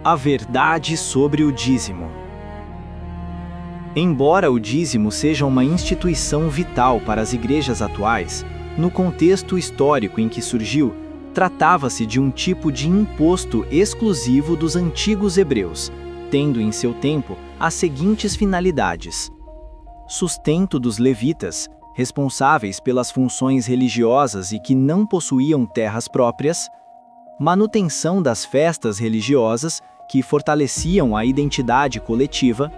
A verdade sobre o dízimo. Embora o dízimo seja uma instituição vital para as igrejas atuais, no contexto histórico em que surgiu, tratava-se de um tipo de imposto exclusivo dos antigos hebreus, tendo em seu tempo as seguintes finalidades: sustento dos levitas, responsáveis pelas funções religiosas e que não possuíam terras próprias; manutenção das festas religiosas, que fortaleciam a identidade coletiva;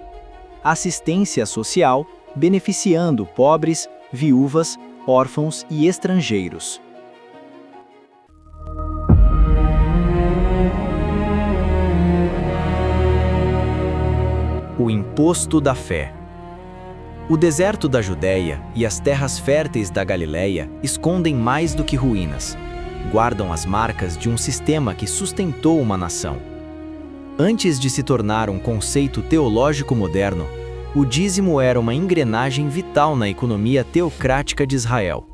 assistência social, beneficiando pobres, viúvas, órfãos e estrangeiros. O imposto da fé. O deserto da Judéia e as terras férteis da Galileia escondem mais do que ruínas. Guardam as marcas de um sistema que sustentou uma nação. Antes de se tornar um conceito teológico moderno, o dízimo era uma engrenagem vital na economia teocrática de Israel.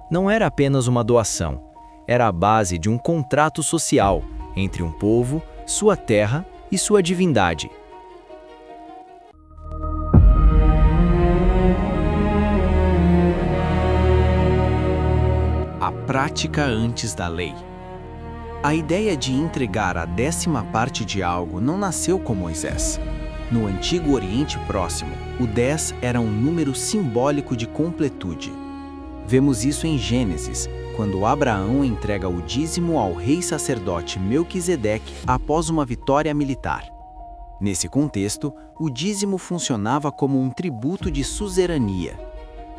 Não era apenas uma doação, era a base de um contrato social entre um povo, sua terra e sua divindade. A prática antes da lei. A ideia de entregar a 10ª parte de algo não nasceu com Moisés. No Antigo Oriente Próximo, o 10 era um número simbólico de completude. Vemos isso em Gênesis, quando Abraão entrega o dízimo ao rei sacerdote Melquisedeque após uma vitória militar. Nesse contexto, o dízimo funcionava como um tributo de suzerania.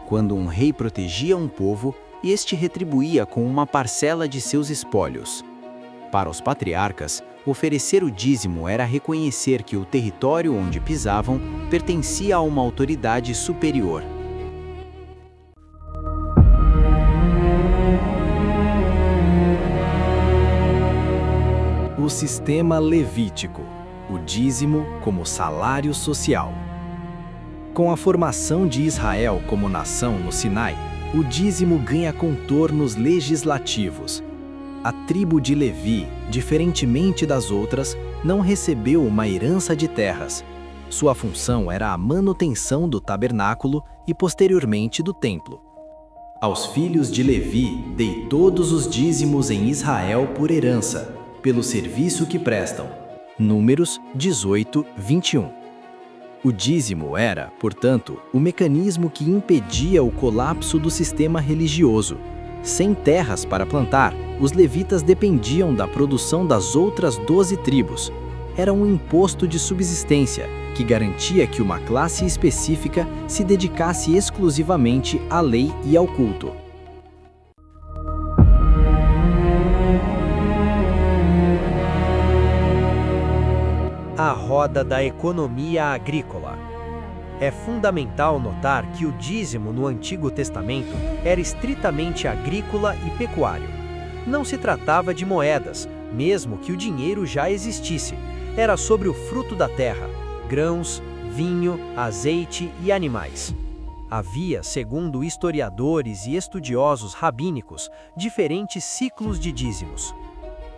Quando um rei protegia um povo, este retribuía com uma parcela de seus espólios. Para os patriarcas, oferecer o dízimo era reconhecer que o território onde pisavam pertencia a uma autoridade superior. O sistema levítico, o dízimo como salário social. Com a formação de Israel como nação no Sinai, o dízimo ganha contornos legislativos. A tribo de Levi, diferentemente das outras, não recebeu uma herança de terras. Sua função era a manutenção do tabernáculo e, posteriormente, do templo. Aos filhos de Levi dei todos os dízimos em Israel por herança, pelo serviço que prestam. Números 18, 21. O dízimo era, portanto, o mecanismo que impedia o colapso do sistema religioso. Sem terras para plantar, os levitas dependiam da produção das outras 12 tribos. Era um imposto de subsistência que garantia que uma classe específica se dedicasse exclusivamente à lei e ao culto. A roda da economia agrícola. É fundamental notar que o dízimo no Antigo Testamento era estritamente agrícola e pecuário. Não se tratava de moedas, mesmo que o dinheiro já existisse. Era sobre o fruto da terra, grãos, vinho, azeite e animais. Havia, segundo historiadores e estudiosos rabínicos, diferentes ciclos de dízimos.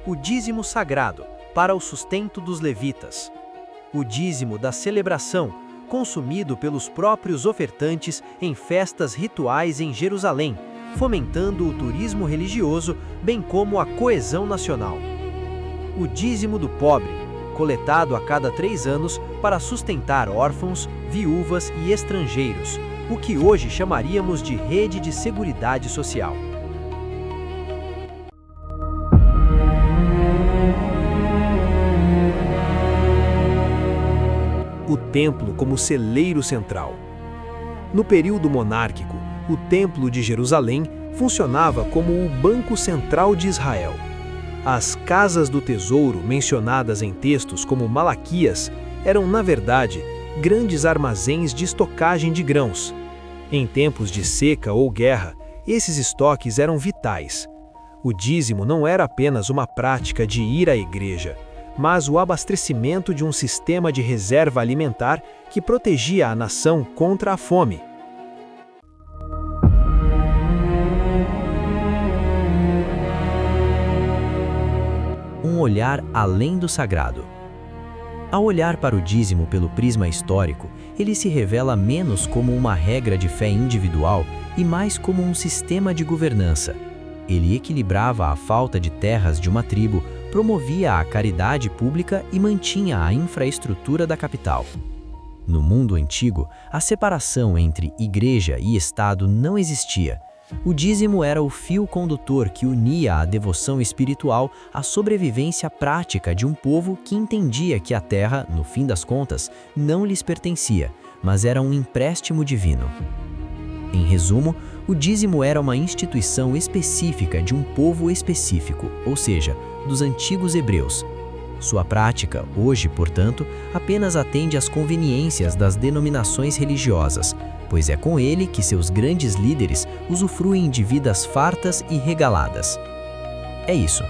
O dízimo sagrado, para o sustento dos levitas. O dízimo da celebração, consumido pelos próprios ofertantes em festas rituais em Jerusalém, fomentando o turismo religioso, bem como a coesão nacional. O dízimo do pobre, coletado a cada 3 anos para sustentar órfãos, viúvas e estrangeiros, o que hoje chamaríamos de rede de seguridade social. O templo como celeiro central. No período monárquico, o Templo de Jerusalém funcionava como o Banco Central de Israel. As casas do tesouro mencionadas em textos como Malaquias eram, na verdade, grandes armazéns de estocagem de grãos. Em tempos de seca ou guerra, esses estoques eram vitais. O dízimo não era apenas uma prática de ir à igreja, mas o abastecimento de um sistema de reserva alimentar que protegia a nação contra a fome. Um olhar além do sagrado. Ao olhar para o dízimo pelo prisma histórico, ele se revela menos como uma regra de fé individual e mais como um sistema de governança. Ele equilibrava a falta de terras de uma tribo, promovia a caridade pública e mantinha a infraestrutura da capital. No mundo antigo, a separação entre igreja e Estado não existia. O dízimo era o fio condutor que unia a devoção espiritual à sobrevivência prática de um povo que entendia que a terra, no fim das contas, não lhes pertencia, mas era um empréstimo divino. Em resumo, o dízimo era uma instituição específica de um povo específico, ou seja, dos antigos hebreus. Sua prática, hoje, portanto, apenas atende às conveniências das denominações religiosas, pois é com ele que seus grandes líderes usufruem de vidas fartas e regaladas. É isso.